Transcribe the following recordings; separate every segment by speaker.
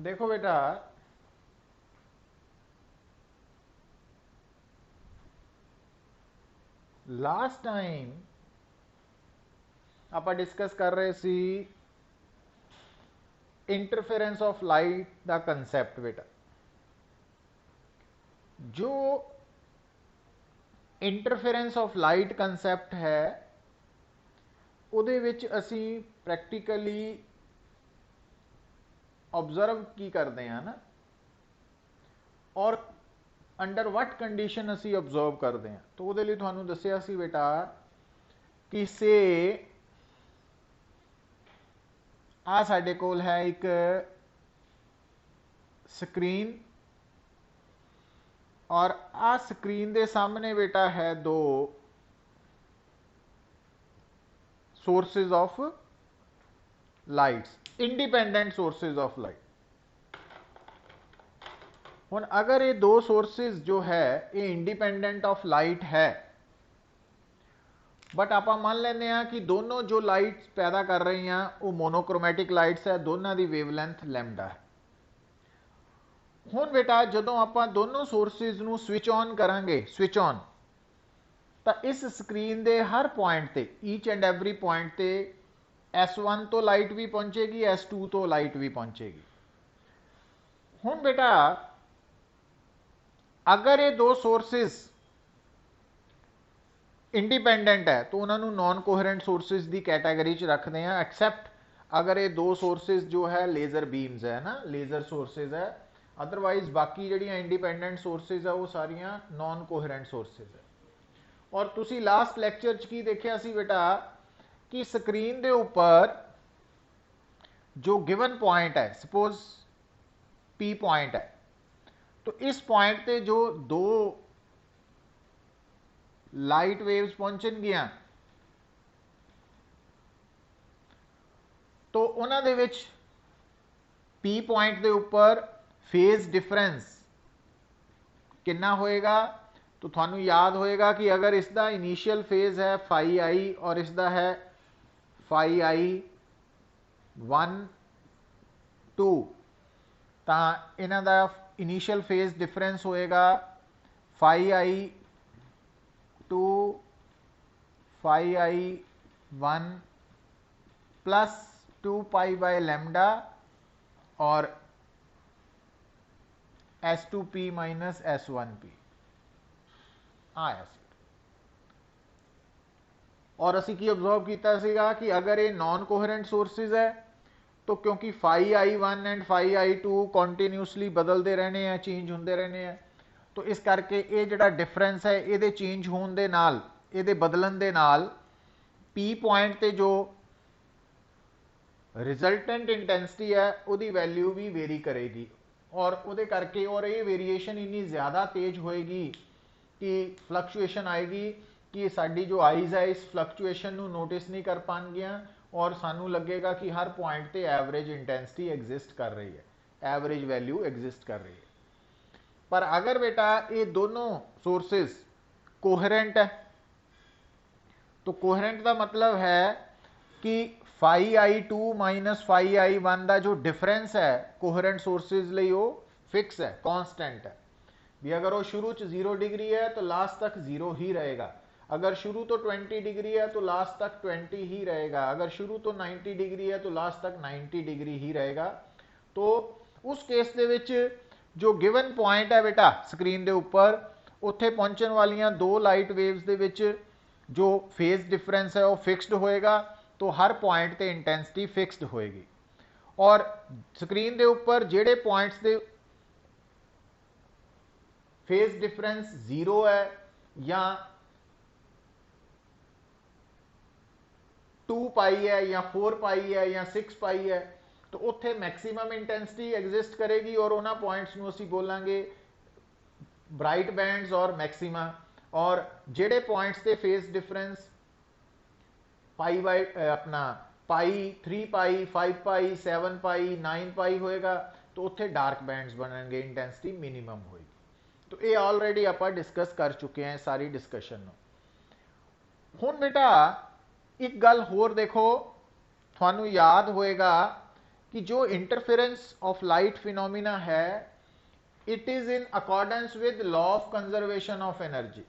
Speaker 1: देखो बेटा, last time ਆਪਾਂ ਡਿਸਕਸ ਕਰ ਰਹੇ ਸੀ इंटरफेरेंस ऑफ लाइट ਦਾ ਕੰਸੈਪਟ। बेटा जो इंटरफेरेंस ऑफ लाइट ਕੰਸੈਪਟ है ਉਹਦੇ ਵਿੱਚ ਅਸੀਂ ਪ੍ਰੈਕਟੀਕਲੀ ऑब्जर्व की करते हैं ना, और अंडर वट कंडीशन असी ऑब्जर्व करते हैं। तो वो लिए थानू दसिया सी बेटा कि से आ साडे कोल है एक स्क्रीन, और आ स्क्रीन दे सामने बेटा है दो sources of lights, independent sources of light. हुण अगर ये दो सोर्सेज जो है ये इंडिपेंडेंट ऑफ लाइट है, बट आप मान लेने हैं कि दोनों जो लाइट्स पैदा कर रही हैं वो मोनोक्रोमैटिक लाइट्स है, दोनों की वेवलेंथ लैम्डा है। हुण बेटा जदों आप दोनों सोर्सेज नूं स्विच ऑन करांगे, स्विच ऑन, तो इस स्क्रीन के हर पॉइंट ते, ईच एंड एवरी पॉइंट ते S1 तो लाइट भी पहुंचेगी, S2 तो लाइट भी पहुंचेगी। हुण बेटा अगर ये दो सोर्सेज इंडिपेंडेंट है तो उन्होंने नॉन कोहेरेंट सोर्सेज की कैटेगरी च रखते हैं, एक्सैप्ट अगर ये दो सोर्सेज जो है लेजर बीम्स है ना, लेजर सोर्सेज है। अदरवाइज बाकी जड़ियाँ इंडिपेंडेंट सोर्सेज है वो सारियां नॉन कोहेरेंट सोर्सेज है। और तुसी लास्ट लैक्चर च की देखिया सी बेटा कि स्क्रीन के ऊपर जो गिवन पॉइंट है, सपोज P पॉइंट है, तो इस पॉइंट पे जो दो लाइट वेव्स पहुंचनगियां तो उन्होंने विच P पॉइंट के ऊपर फेज डिफरेंस कितना होएगा। तो थानू याद होएगा कि अगर इसका इनिशियल फेज है फाई आई और इसका है फाई आई 1 2, तो इन्हों का इनिशियल फेज डिफरेंस होएगा phi I 2 phi I 1 plus 2 pi by lambda और S2P माइनस S1P आया। और असी की ऑब्जर्व किया सीगा कि अगर ये नॉन कोहेरेंट सोर्सेज है तो क्योंकि phi I 1 and phi I 2 continuously बदलते रहने हैं, चेंज होंगे रहने हैं, तो इस करके ये जिहड़ा डिफरेंस है ये चेंज होने दे नाल, ये बदलन दे नाल P पॉइंट ते जो रिजल्टेंट इंटेंसिटी है उसकी वैल्यू भी वेरी करेगी, और उहदे करके और ये वेरीएशन इन्नी ज़्यादा तेज होएगी कि फ्लक्चुएशन आएगी कि साडी जो आईज है इस फ्लक्चुएशन नू नोटिस नहीं कर पाएंगियां, और सानू लगेगा कि हर पॉइंट पे एवरेज इंटेंसिटी एग्जिस्ट कर रही है, एवरेज वैल्यू एग्जिस्ट कर रही है। पर अगर बेटा ये दोनों सोर्सेस कोहेरेंट है, तो कोहेरेंट का मतलब है कि phi I 2 minus phi I 1 का जो डिफरेंस है कोहेरेंट सोर्सेज लिए वो फिक्स है, कॉन्स्टेंट है। भी अगर वो शुरू च 0 डिग्री है तो लास्ट तक 0 ही रहेगा, अगर शुरू तो 20 डिग्री है तो लास्ट तक 20 ही रहेगा, अगर शुरू तो 90 डिग्री है तो लास्ट तक 90 डिग्री ही रहेगा। तो उस केस दे विच जो गिवन पॉइंट है बेटा स्क्रीन के ऊपर, उत्थे पहुंचने वालियां दो लाइट वेव्स दे विच जो फेज डिफरेंस है वो फिक्सड होएगा, तो हर पॉइंट ते इंटेंसिटी फिक्सड होएगी। और स्क्रीन के ऊपर जेड़े पॉइंट्स दे फेज डिफरेंस 0 है या 2 पाई है या 4 पाई है या 6 पाई है, तो उत्थे मैक्सिमम इंटेंसिटी एग्जिस्ट करेगी, और उन्होंने पॉइंट्स नूं असीं बोलांगे ब्राइट बैंड्स और मैक्सिमा। और जेड़े पॉइंट्स ते फेज डिफरेंस पाई बाई अपना पाई 3 पाई 5 पाई 7 पाई 9 पाई होएगा, तो उत्थे डार्क बैंड्स बनेंगे, इंटेंसिटी मिनिमम होएगी। तो ये ऑलरेडी आप डिस्कस कर चुके हैं सारी डिस्कशन। हुण बेटा एक गल होर देखो, थानू याद होएगा कि जो इंटरफेरेंस ऑफ लाइट फिनोमिना है it is in accordance with law of conservation of energy.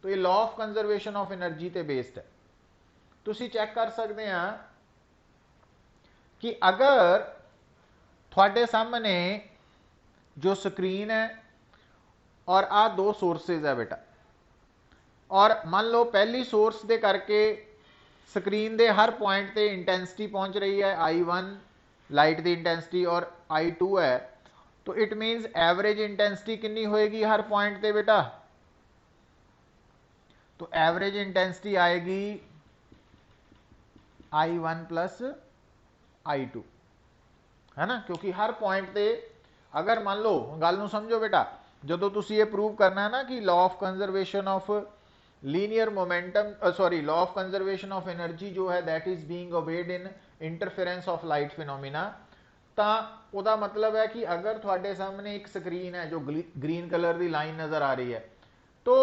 Speaker 1: तो ये law of conservation of energy ते बेस्ड है। तुसी चेक कर सकते हैं कि अगर थोड़े सामने जो स्क्रीन है और आ दो सोर्सेज है बेटा, और मान लो पहली सोर्स दे करके स्क्रीन दे हर पॉइंट ते इंटेंसिटी पहुंच रही है I1 लाइट की इंटेंसिटी और I2 है, तो इट मीन्स एवरेज इंटेंसिटी कितनी होएगी हर पॉइंट पे बेटा? तो एवरेज इंटेंसिटी आएगी I1 प्लस I2, है ना, क्योंकि हर पॉइंट पे अगर मान लो गल नूं समझो बेटा, जो तुसी ये प्रूव करना है ना कि law of conservation of linear momentum sorry law of conservation of energy जो है that is being obeyed in interference of light phenomena, तो उदा मतलब है कि अगर थोड़े सामने एक स्क्रीन है जो ग्रीन कलर की लाइन नजर आ रही है, तो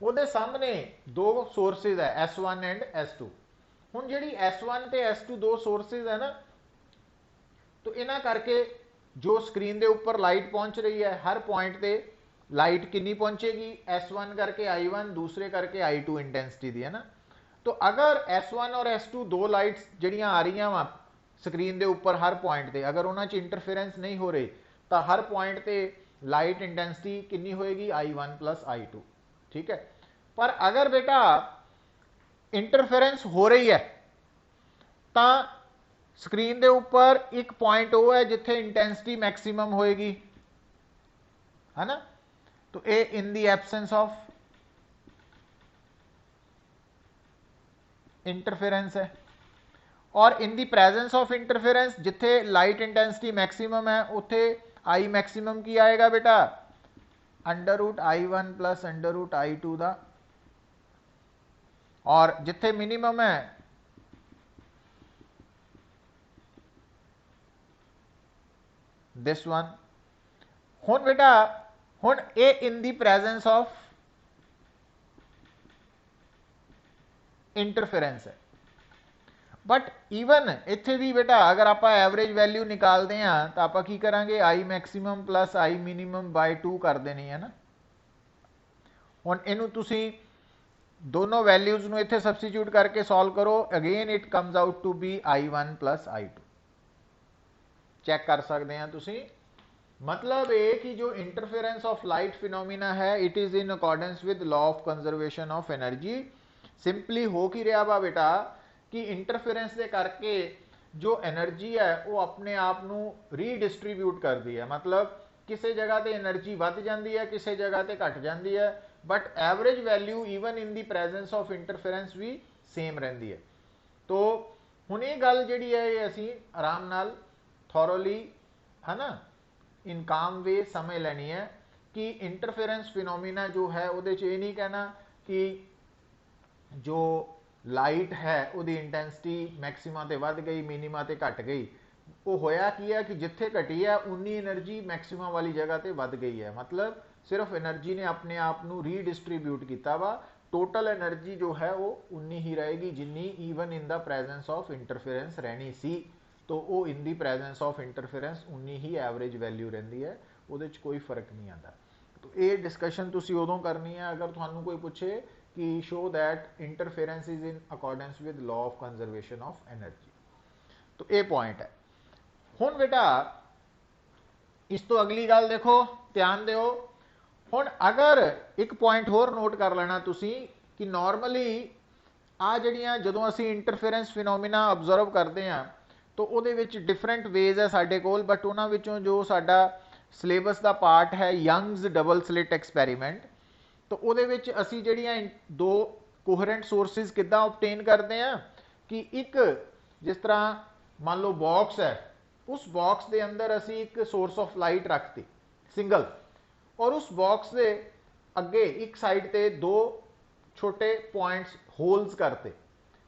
Speaker 1: वो सामने दो सोर्सेज है S1 एंड S2। हुण जिहड़ी S1 ते S2 दो सोर्सेज है ना, तो इन्हां करके जो स्क्रीन के उपर लाइट पहुंच रही है हर पॉइंट पे लाइट कितनी पहुंचेगी S1 करके I1 दूसरे करके I2 इंटेंसिटी दी, है ना। तो अगर S1 और S2 दो लाइट्स जड़ियां आ रही वा स्क्रीन के उपर हर पॉइंट पे, अगर उन्होंने इंटरफेरेंस नहीं हो रही तो हर पॉइंट पे लाइट इंटेंसिटी कितनी होएगी I1 प्लस I2, ठीक है। पर अगर बेटा इंटरफेरेंस हो रही है तो स्क्रीन के उपर एक पॉइंट वो है जिथे इंटेंसिटी मैक्सिमम होएगी, है ना। तो ए in the absence of interference है, और in the presence of interference जिथे लाइट इंटेंसिटी मैक्सिमम है उथे आई मैक्सिमम की आएगा बेटा? Under root I1 plus under root I2 दा, और जिथे मिनिमम है दिस वन। हुण बेटा हुण ए in the presence of interference है, बट ईवन इत्थे भी बेटा अगर आप एवरेज वैल्यू निकालते हैं तो आप की करांगे I maximum plus I minimum by 2 कर देनी है ना। हुण इनू तुसी दोनों वैल्यूज नू इत्थे सबस्टिट्यूट करके सॉल्व करो, again it comes out to be I1 plus I2। Check कर सकते हैं तुसी, मतलब ये कि जो इंटरफेरेंस ऑफ लाइट फिनोमिना है it is in accordance with law of conservation of energy. Simply हो की रहा वा बेटा कि इंटरफेरेंस के करके जो एनर्जी है वो अपने आप नू रीडिस्ट्रीब्यूट कर दी है, मतलब किसी जगह ते एनर्जी बढ़ जाती है किसी जगह ते घट जाती है, but average value even in the presence of interference भी सेम रही है। तो हुण ये गल जिहड़ी है ये असीं आराम नाल थॉरोली, है ना, इन काम वे समझ लेनी है कि इंटरफेरेंस फिनोमिना जो है उहदे च ये नहीं कहना कि जो लाइट है उहदी इंटेंसिटी मैक्सिमा ते वध गई मिनिमा ते घट गई। वो होया की है कि जिथे घटी है उन्नी एनर्जी मैक्सिमा वाली जगह ते वध गई है, मतलब सिर्फ एनर्जी ने अपने आप नू रीडिस्ट्रीब्यूट किया वा, टोटल एनर्जी जो है वो उन्नी ही रहेगी जिन्नी even in the presence of interference रहनी सी। तो वो इन दी प्रेजेंस ऑफ इंटरफेरेंस उन्नी ही एवरेज वैल्यू रही है, वो कोई फर्क नहीं आता। तो ये डिस्कशन तुसी उदों करनी है अगर तुहानू कोई पूछे कि show that interference is in accordance with law of conservation of energy. तो ये पॉइंट है। हुण बेटा इस तो अगली गल देखो, ध्यान दो। हुण अगर एक पॉइंट होर नोट कर लेना तुसी कि नॉर्मली आ जड़ियां जदों असी इंटरफेरेंस फिनोमिना ऑब्जर्व करते हैं तो उहदे विच डिफरेंट वेज है साडे कोल, बट उन्हां विचों जो साडा सिलेबस का पार्ट है यंग्स डबल स्लिट एक्सपैरीमेंट, तो उहदे विच असी जड़ियां दो कोहरेंट सोर्सिस किद्दां ऑब्टेन करते हैं कि एक जिस तरह मान लो बॉक्स है, उस बॉक्स के अंदर असी एक सोर्स ऑफ लाइट रखती सिंगल, और उस बॉक्स के अगे एक साइड ते दो छोटे पॉइंट्स होल्स करते।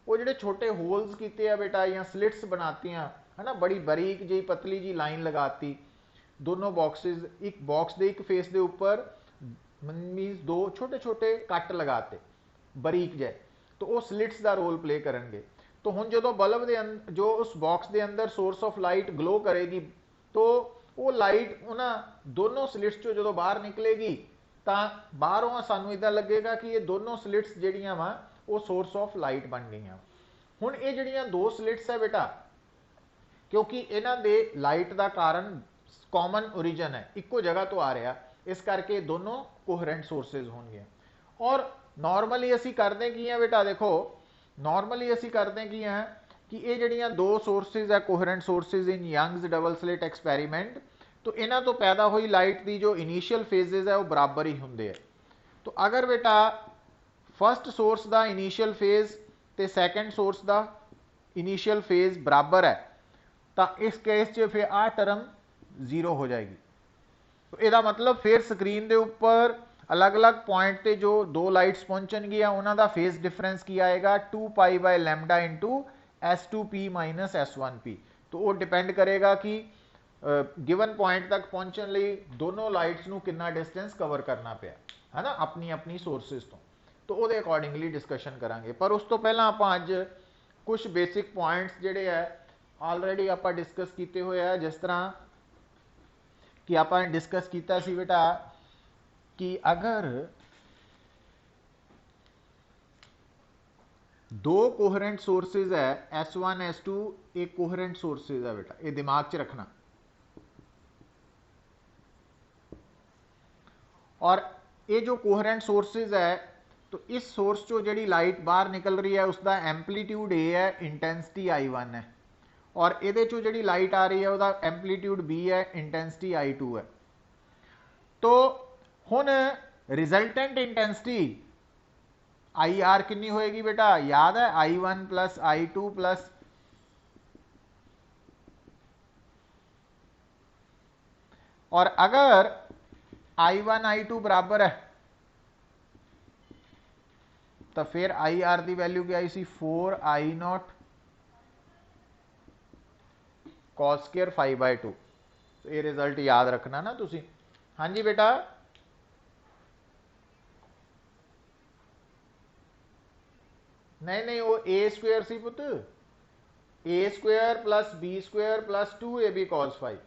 Speaker 1: वो जो छोटे होल्स किए हैं बेटा या स्लिट्स बनाती हैं, है ना, बड़ी बारीक जी पतली जी लाइन लगाती दोनों बॉक्सेस, एक बॉक्स के एक फेस के उपर मीनस दो छोटे छोटे कट लगाते बारीक जै, तो वो स्लिट्स का रोल प्ले करेंगे। तो हुण जो बल्ब के जो उस बॉक्स के अंदर सोर्स ऑफ लाइट ग्लो करेगी तो वो लाइट उन्होंने दोनों स्लिट्स चो जो बाहर निकलेगी तो बाहरों सानू इदा लगेगा कि ये दोनों स्लिट्स जड़ियाँ वा वो सोर्स ऑफ लाइट बन गई। हुण ये जड़ियाँ दो स्लिट्स है बेटा, क्योंकि इन्हां दे लाइट का कारण कॉमन ओरिजन है, इक्को जगह तो आ रहा, इस करके दोनों कोहरेंट सोर्सेज होंगे। और नॉर्मली असी करते की हैं बेटा, देखो नॉर्मली असी करते की हैं कि ये जड़ियाँ दो सोर्सिज है coherent sources in Young's double slit experiment, तो इन्हां तो पैदा हुई लाइट की जो इनिशियल फेजेज है वो बराबर ही होंगे है। तो अगर बेटा फस्ट सोर्स का इनिशियल फेज तो सैकेंड सोर्स का इनिशियल फेज बराबर है तो इस केस च फिर आ टर्म जीरो हो जाएगी। तो यदा मतलब फिर स्क्रीन के उपर अलग अलग पॉइंट पे जो दो लाइट्स पहुंचनगियां उन्हों का फेज डिफरेंस की आएगा 2π/λ इंटू S2p माइनस S1p। तो वो डिपेंड करेगा कि गिवन पॉइंट तक पहुंचने लिए दोनों लाइट्स नू कितना डिस्टेंस कवर करना पिया है ना अपनी अपनी सोर्सिस तो वो अकॉर्डिंगली डिस्कशन करांगे। पर उस तो पहला आप अज कुछ बेसिक पॉइंट्स जिहड़े है ऑलरेडी आप डिस्कस किए हुए हैं, जिस तरह कि आप डिस्कस किया सी बेटा कि अगर दो कोहरेंट सोर्सेज है S1 S2 एक कोहरेंट सोर्सेज है बेटा, ये दिमाग च रखना। और ये जो कोहरेंट सोर्सेज है तो इस सोर्स चो जी लाइट बाहर निकल रही है उसका एंपलीट्यूड ए है, इंटेंसिटी I1 है, और ये चो जी लाइट आ रही है उसका एंपलीट्यूड B है, इंटेंसिटी I2 है। तो हुण रिजल्टेंट इंटेंसिटी IR कितनी होएगी बेटा, याद है I1 प्लस I2 प्लस और अगर I1 I2 बराबर है तो फिर IR की वैल्यू क्या आई सी 4I0 cos स्क्वायर 5/2। तो ये रिजल्ट याद रखना ना तुसी। हाँ जी बेटा, नहीं नहीं वो ए स्क्वायर सी पुत, A square plus B square plus 2AB cos 5।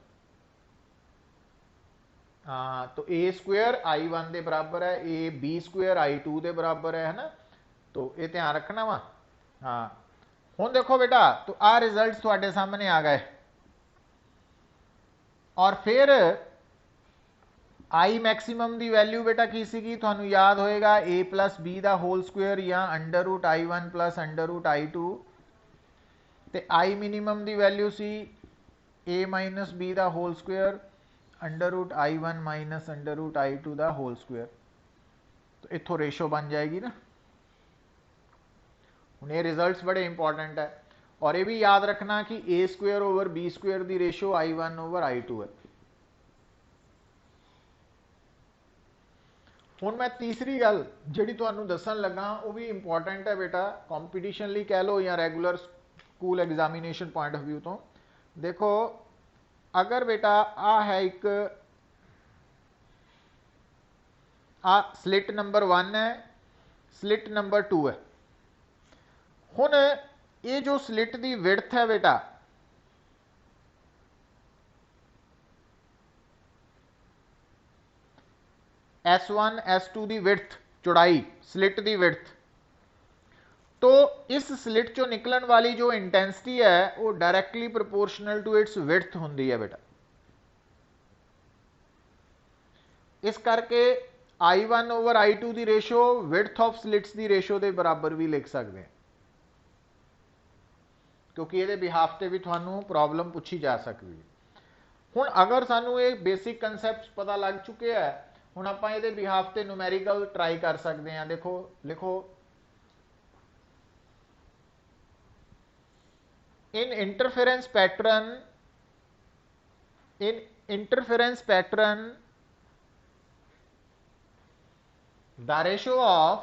Speaker 1: हाँ तो ए स्क्वायर I1 के बराबर है, ए बी स्क्वायर I2 के बराबर है ना, तो ये ध्यान रखना वा। हाँ हुण देखो बेटा तो आ रिजल्ट तुहाडे सामने आ गए। और फिर आई मैक्सिमम की वैल्यू बेटा की सी थानू याद होएगा ए प्लस बी का होल स्क्वायर या √I1 प्लस √I2 ते आई मिनीमम की वैल्यू सी ए माइनस बी का whole square √I1 minus √I2 का होल स्क्वायर। तो इत्थों रेशो बन जाएगी ना। हुण ये रिजल्ट्स बड़े इंपॉर्टेंट है। और ये भी याद रखना कि ए स्क्वायर ओवर बी स्क्वायर की रेशो I1 ओवर I2 है। हुण मैं तीसरी गल जिहड़ी तुहानू दसन लगा वो भी इंपॉर्टेंट है बेटा, कॉम्पीटिशन लई कह लो या regular school examination point of view तो। देखो अगर बेटा आ है एक आ स्लिट नंबर 1 है, स्लिट नंबर 2 है। हुण ये जो स्लिट की विड्थ है बेटा S1 S2 की विड्थ चौड़ाई स्लिट की विड्थ, तो इस स्लिट चो निकलन वाली जो इंटेंसिटी है वो directly proportional to its width होंदी है बेटा। इस करके I1 ओवर I2 की रेशो विड्थ ऑफ स्लिट्स की रेशो के बराबर भी लिख सकते हैं, क्योंकि ये बिहाफ से भी थानू प्रॉब्लम पूछी जा सकती है। हुण अगर सानू ये बेसिक कंसैप्ट पता लग चुके हैं, हुण आपां इहदे बिहाफ से न्यूमैरिकल ट्राई कर सकते हैं। देखो लिखो in interference pattern the ratio of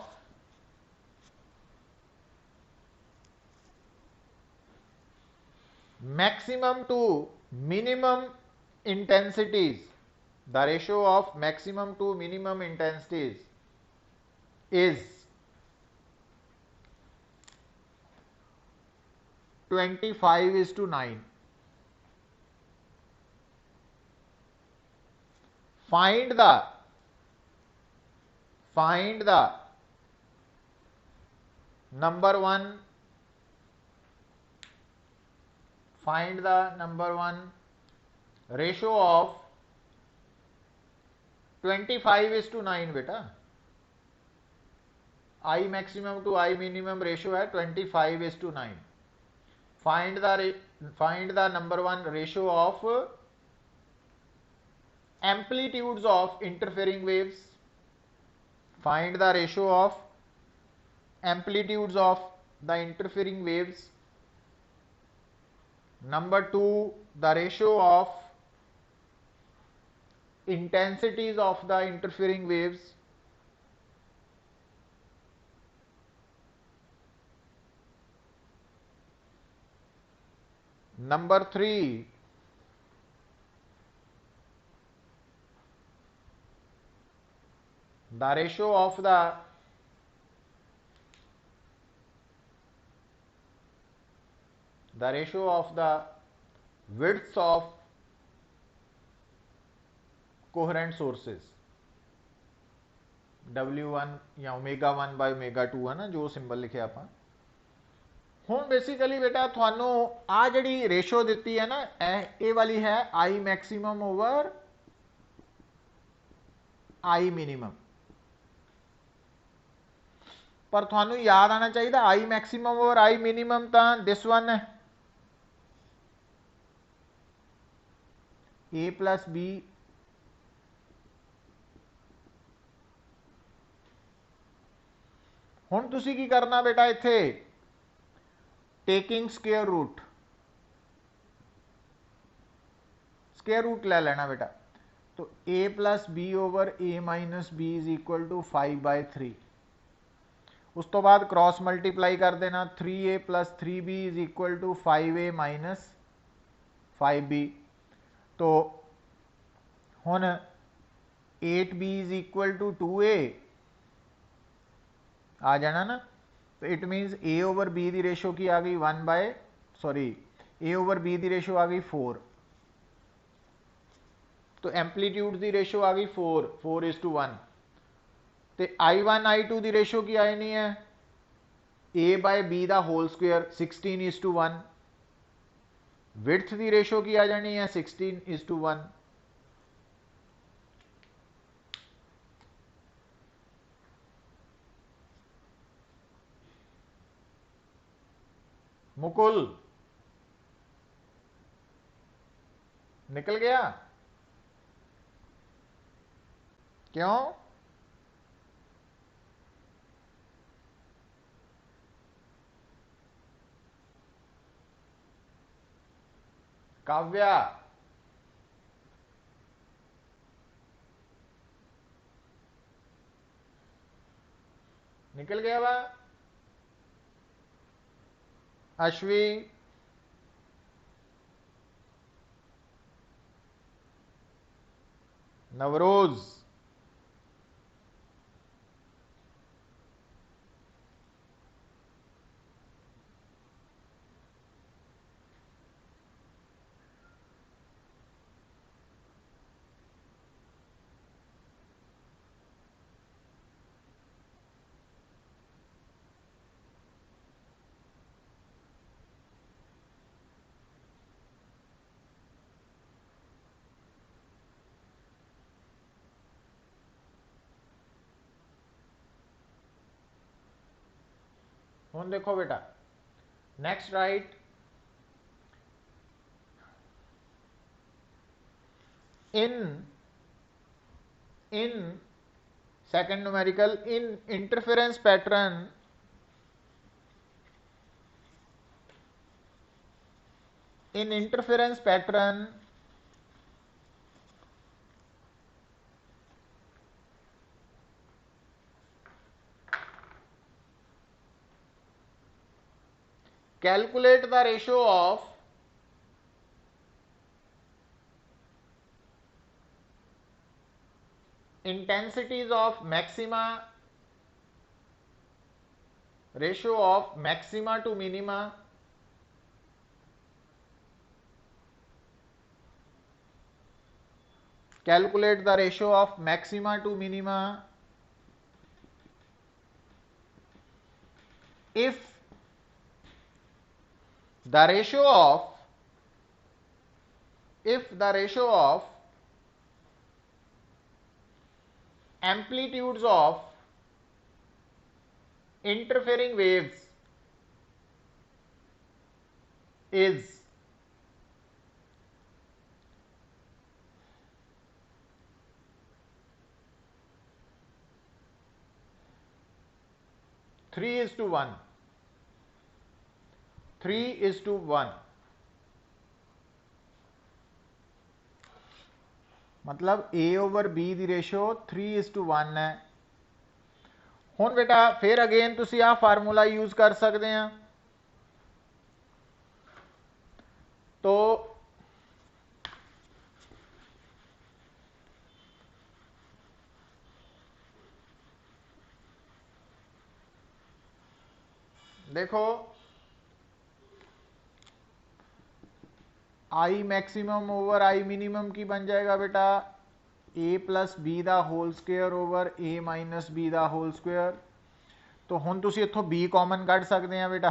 Speaker 1: maximum to minimum intensities, the ratio of maximum to minimum intensities is 25:9. Find the number one ratio of 25:9 बेटा. I maximum to I minimum ratio है 25:9. Find the number one ratio of amplitudes of interfering waves. Find the ratio of amplitudes of the interfering waves. Number two, the ratio of intensities of the interfering waves. Number three, the ratio of the widths of coherent sources. W1 या ω1 by ω2 है ना, जो symbol लिखे ਆਪਾਂ. ਹੁਣ basically बेटा थानू आ जी ratio दी है ना, ए वाली है I maximum over I minimum. पर थानू याद आना चाहिए I maximum over I minimum तो दिस वन है ए प्लस बी. हुण तुसी की करना बेटा, इत्थे टेकिंग स्केयर रूट ले लेना बेटा. तो a plus B over a minus B is equal to 5/3. उस तो बाद क्रॉस मल्टीप्लाई कर देना. 3a plus 3b is equal to 5a minus 5b. तो हुण 8b is equal to 2a आ जाना ना. तो it means a over b की रेशो की आ गई a ओवर b की रेशो आ गई 4. तो एम्पलीट्यूड की रेशो आ गई 4:1. तो I1 I2 की रेशो की आई नहीं है a बाय b का होल स्क्वेयर 16:1. विड्थ की रेशो की आ जानी है 16:1. मुकुल निकल गया क्यों? काव्या निकल गया बा. अश्वी नवरोज हुण देखो बेटा, next right in second numerical in interference pattern calculate the ratio of intensities of maxima, ratio of maxima to minima Calculate the ratio of maxima to minima if the ratio of amplitudes of interfering waves is 3:1, 3:1, मतलब A over B the ratio 3:1 है। ਹੁਣ बेटा फिर again ਤੁਸੀਂ ਆ formula use कर सकते हैं। तो देखो I maximum over I minimum की बन जाएगा बेटा ए प्लस बी दा होल स्क्वायर ओवर ए माइनस बी दा होल स्क्वायर। तो हुण तुसीं इत्थों बी कॉमन कढ सकते हैं बेटा।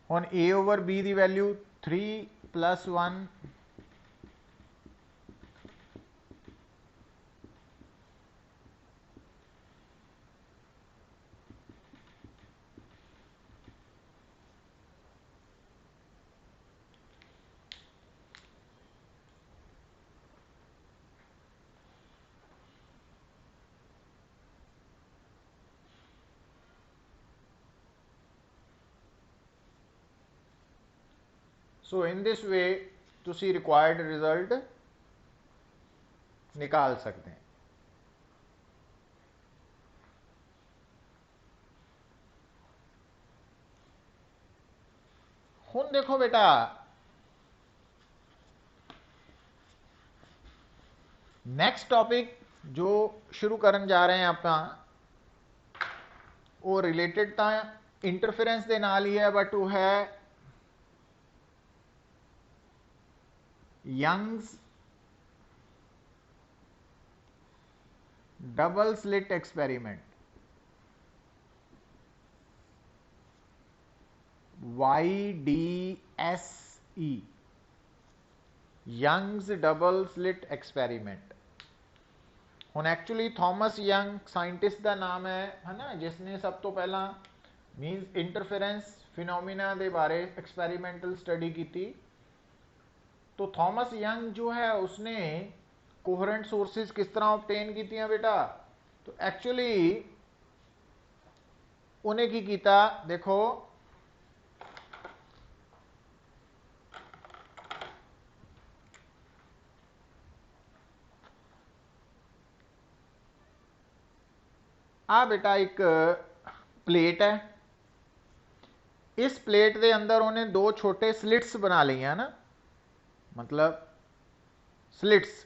Speaker 1: हुण ए ओवर बी दी value 3+1 so in this way तुसी रिक्वायर्ड रिजल्ट निकाल सकते हैं। हुण देखो बेटा नेक्स्ट टॉपिक जो शुरू करन जा रहे हैं आप वो रिलेटेड तो इंटरफेरेंस के नाल ही है बट वो है Young's double slit experiment, YDSE, Young's double slit experiment. हुण एक्चुअली थॉमस यंग साइंटिस्ट का नाम है ना, जिसने सब तो पहला मीनस इंटरफेरेंस फिनोमिना के बारे एक्सपेरिमेंटल स्टडी की थी। तो थॉमस यंग जो है उसने कोहरेंट सोर्सेज किस तरह ऑब्टेन की बेटा। तो एक्चुअली उन्हें की किया देखो आ बेटा एक प्लेट है, इस प्लेट के अंदर उन्हें दो छोटे स्लिट्स बना लिया ना, मतलब स्लिट्स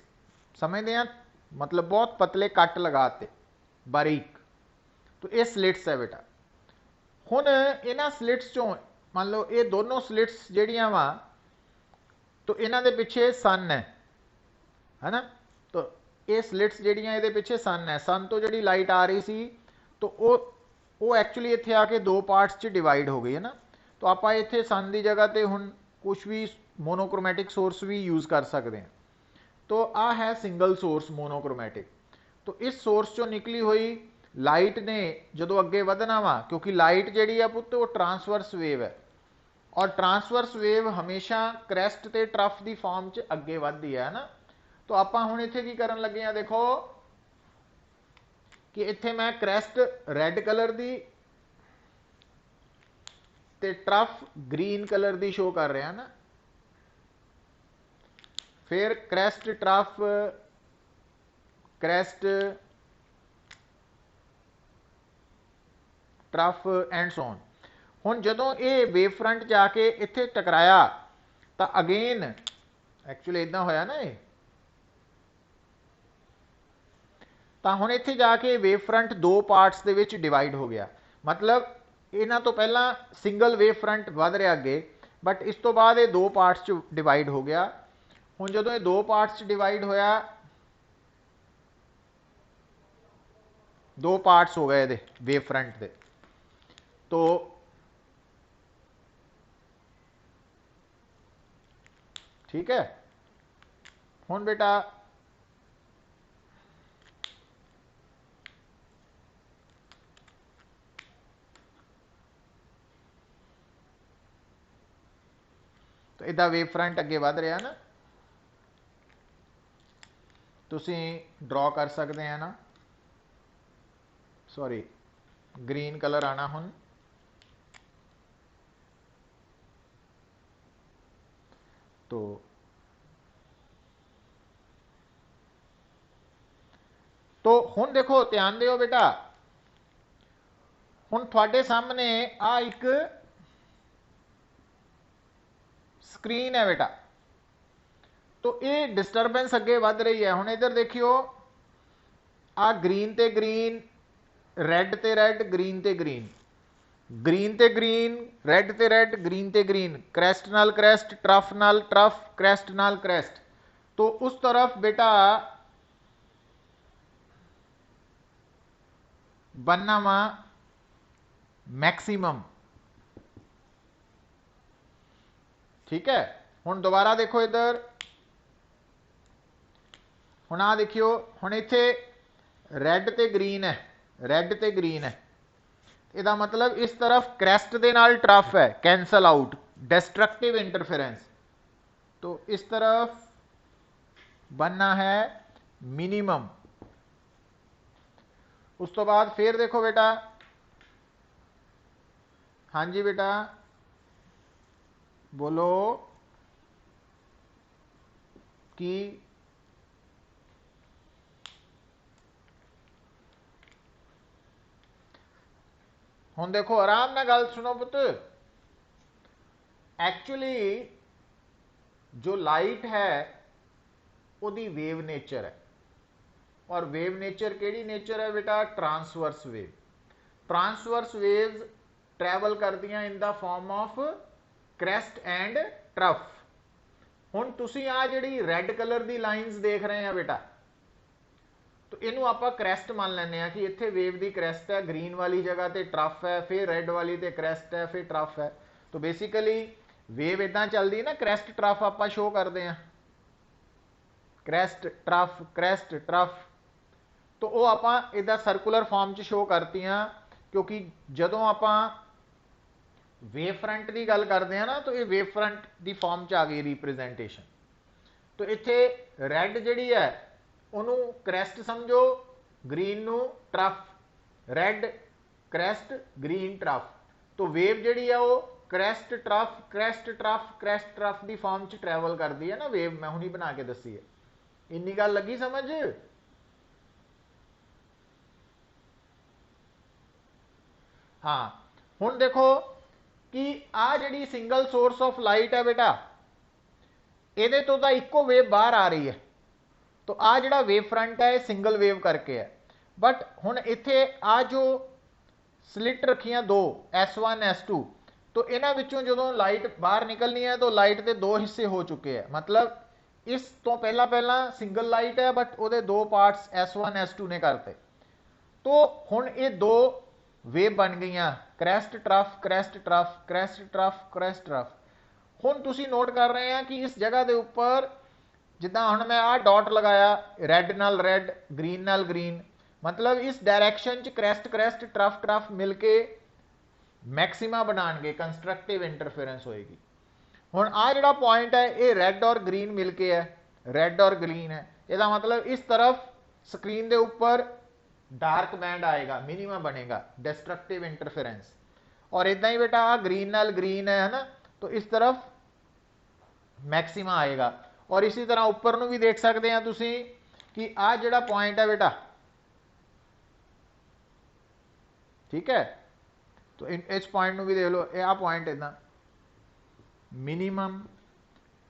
Speaker 1: समझते हैं, मतलब बहुत पतले कट लगाते बारीक। तो ये स्लिट्स है बेटा। हुण इन्हां स्लिट्स चों मान लो ये दोनों स्लिट्स जिहड़ियां वा तो इन्हां दे पिछे सन है ना। तो ये स्लिट्स जिहड़ियां इहदे पिछे सन है, सन तो जिहड़ी लाइट आ रही सी तो वो एक्चुअली इत्थे आके दो पार्ट्स च डिवाइड हो गई है ना। तो आपां इत्थे सन की जगह ते हुण कुछ भी मोनोक्रोमैटिक सोर्स भी यूज़ कर सकते हैं। तो आ है सिंगल सोर्स मोनोक्रोमैटिक। तो इस सोर्स चों निकली हुई लाइट ने जो अगे वधना वा, क्योंकि लाइट जिहड़ी है पुत्त वो ट्रांसवर्स वेव है और ट्रांसवर्स वेव हमेशा क्रैस्ट ते ट्रफ की फॉर्म च अगे वधदी है ना। तो आपां हुण इत्थे की करन लगे हैं, देखो कि इत्थे मैं क्रैस्ट रैड कलर दी ते ट्रफ ग्रीन कलर दी शो कर रहा ना। फिर crest trough crest trough and so on. हुण जदों ये वेव फ्रंट जाके इत्थे टकराया तो अगेन एक्चुअली इदां होया ना, ये तो हुण इत्थे जाके वेव फ्रंट दो पार्ट्स दे विच डिवाइड हो गया। मतलब ਇਹਨਾਂ ਤੋਂ ਪਹਿਲਾਂ ਸਿੰਗਲ ਵੇਵ ਫਰੰਟ ਵਧ ਰਿਹਾ ਅੱਗੇ, ਬਟ ਇਸ ਤੋਂ ਬਾਅਦ ਇਹ ਦੋ ਪਾਰਟਸ 'ਚ ਡਿਵਾਈਡ ਹੋ ਗਿਆ। ਹੁਣ ਜਦੋਂ ਇਹ ਦੋ ਪਾਰਟਸ 'ਚ ਡਿਵਾਈਡ ਹੋਇਆ, दो पार्ट्स हो गए दे वेव फ्रंट दे, तो ठीक है। हुण बेटा तो इदा वेव फ्रंट अगे वध रहा ना, तुसी ड्रॉ कर सकते हैं ना, सॉरी ग्रीन कलर आना हुण, तो हुण देखो ध्यान दिओ बेटा, हुण तुहाडे सामने आ एक स्क्रीन है बेटा, तो ये डिस्टरबेंस अगे वध रही है। हुण इधर देखियो, आ ग्रीन ते ग्रीन, रैड ते रैड, ग्रीन ते ग्रीन, ग्रीन ते ग्रीन, रैड ते रैड, ग्रीन ते ग्रीन, क्रैस्ट नाल क्रैस्ट, ट्रफ नाल ट्रफ, क्रैस्ट नाल क्रैस्ट। तो उस तरफ बेटा बनना वा मैक्सिमम, ठीक है। हुण दोबारा देखो इधर, हुण आ देखियो, हुण इत्थे रैड ते ग्रीन है, रैड ते ग्रीन है, इसका मतलब इस तरफ क्रैस्ट दे नाल ट्रफ है, कैंसल आउट, डिस्ट्रक्टिव इंटरफेरेंस। तो इस तरफ बनना है मिनिमम। उस तो बाद फिर देखो बेटा, हाँ जी बेटा बोलो कि हुण देखो आराम ना गल सुनो पुत, एक्चुअली जो लाइट है उदी वेव नेचर है, और वेव नेचर केड़ी नेचर है बेटा? Transverse wave. Transverse waves travel करदियां in the form of crest and trough. हुण तुसीं आ जिहड़ी रैड कलर दी लाइन्स देख रहे हैं बेटा, तो इनू आपां क्रैस्ट मान लैंदे आ कि इत्थे वेव दी क्रैस्ट है, ग्रीन वाली जगह ते ट्रफ है, फिर रैड वाली ते क्रैस्ट है, फिर ट्रफ है। तो बेसिकली वेव इदां चलदी ना, क्रैस्ट ट्रफ आपां शो करदे आ, क्रैस्ट ट्रफ, क्रैस्ट ट्रफ। तो वो आपां इदा सर्कुलर फॉर्म च शो करतीआं, क्योंकि जदों आपां वेव फ्रंट की गल करते हैं ना, तो ये वेव फ्रंट की फॉर्म च आ गई रिप्रेजेंटेशन। तो इत्थे रैड जिहड़ी है उन्होंने क्रैस्ट समझो, ग्रीन नू trough, red crest, green trough. तो वेव जिहड़ी है वो crest trough, crest trough, crest trough की फॉर्म च ट्रैवल करती है ना वेव, मैं हुणी बना के दसी है। इन्नी गल लगी समझ? हाँ, हुण देखो कि आ जिहड़ी सिंगल सोर्स ऑफ लाइट है बेटा, इहदे तो तां इक्को वेव बाहर आ रही है, तो आ जिहड़ा वेव फ्रंट है सिंगल वेव करके है। बट हुण इत्थे आ जो स्लिट रखियां दो, S1 S2, तो इन्हां विचों जदों लाइट बाहर निकलनी है तो लाइट के दो हिस्से हो चुके हैं। मतलब इस तो पहला सिंगल लाइट है, बट उहदे दो पार्ट्स S1 S2 ने करते। तो हुण ये दो वेव बन गई, crest trough, crest trough, crest trough, crest trough. हुण तुसीं नोट कर रहे हैं कि इस जगह के उपर जिद्दां हुण मैं आ डॉट लगाया, रैड नाल रैड, ग्रीन नाल ग्रीन, मतलब इस डायरैक्शन च क्रैस्ट क्रैस्ट ट्रफ ट्रफ मिलके मैक्सिमा बनाएंगे, कंस्ट्रक्टिव इंटरफेरेंस होएगी। हुण आ जिहड़ा पॉइंट है ये रैड और ग्रीन मिलके है, रैड और ग्रीन है, इसका मतलब इस तरफ स्क्रीन के उपर डार्क बैंड आएगा, मिनिमा बनेगा, डिस्ट्रक्टिव इंटरफेरेंस। और इदा ही बेटा आ ग्रीन नाल ग्रीन है ना, तो इस तरफ मैक्सिमा आएगा। और इसी तरह ऊपर भी देख सकते हैं तुसी कि आ जिहड़ा पॉइंट है बेटा, ठीक है, तो इस पॉइंट भी देख लो, आ पॉइंट इदा मिनिमम,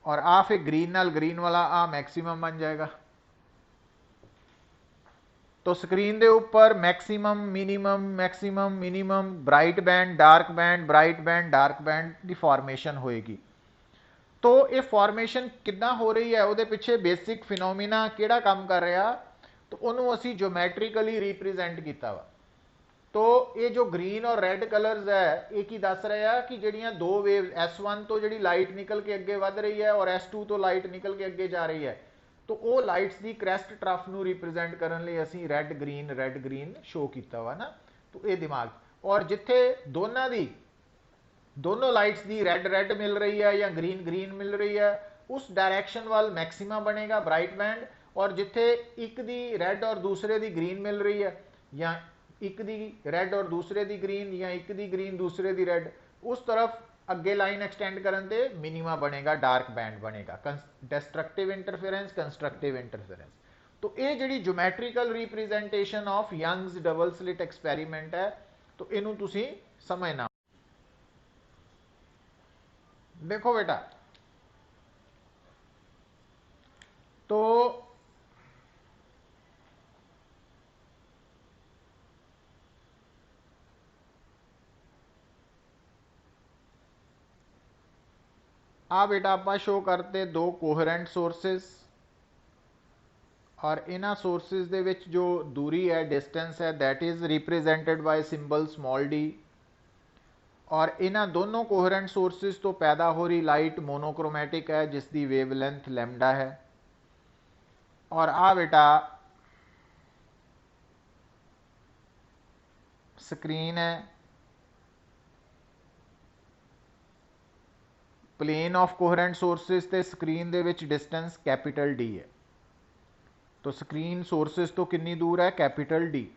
Speaker 1: और आ फिर ग्रीन नाल ग्रीन वाला आ मैक्सिमम बन जाएगा। तो स्क्रीन के उपर maximum minimum bright band dark band bright band dark band की फॉर्मेशन होएगी। तो ये फॉर्मेशन कितना हो रही है, वो पिछे बेसिक फिनोमिना किहड़ा काम कर रहा, तो उन्होंने असी ज्योमैट्रिकली रिप्रेजेंट किया वा। तो ये जो ग्रीन और रेड कलर्स है ये की दस रहे हैं कि जड़ियाँ दो वेव S1 तो जी लाइट निकल के अगे वध रही है और S2 तो लाइट निकल के अगे जा रही है, तो वो लाइट्स की क्रैस्ट ट्रफ को रिप्रेजेंट करने असी रेड ग्रीन शो किया वा ना। तो ये दिमाग, और जिथे दोनों लाइट्स की रेड मिल रही है या ग्रीन मिल रही है, उस डायरेक्शन वाल मैक्सिमा बनेगा ब्राइट बैंड, और जिथे एक दी रेड और दूसरे दी ग्रीन मिल रही है, या एक दी रेड और दूसरे दी ग्रीन, या एक दी ग्रीन दूसरे दी रेड, उस तरफ अगे लाइन एक्सटेंड करन ते मिनिमा बनेगा, डार्क बैंड बनेगा, डिस्ट्रक्टिव इंटरफेरेंस कंस्ट्रक्टिव इंटरफेरेंस। तो ये जी geometrical representation of Young's double slit experiment है, तो इनू तुसी समझना। देखो बेटा, तो आ बेटा आप शो करते दो कोहेरेंट सोर्सेस, और इन्ह सोर्सेस दे विच जो दूरी है डिस्टेंस है that is represented by symbol small D, और इन्ह दोनों कोहेरेंट सोर्सेस तो पैदा हो रही लाइट मोनोक्रोमैटिक है जिसकी वेवलेंथ लैम्डा है। और आ बेटा स्क्रीन है, प्लेन ऑफ कोहेरेंट सोर्सेस ते स्क्रीन दे विच डिस्टेंस कैपिटल डी है। तो स्क्रीन सोर्सेस तो कितनी दूर है, कैपिटल डी।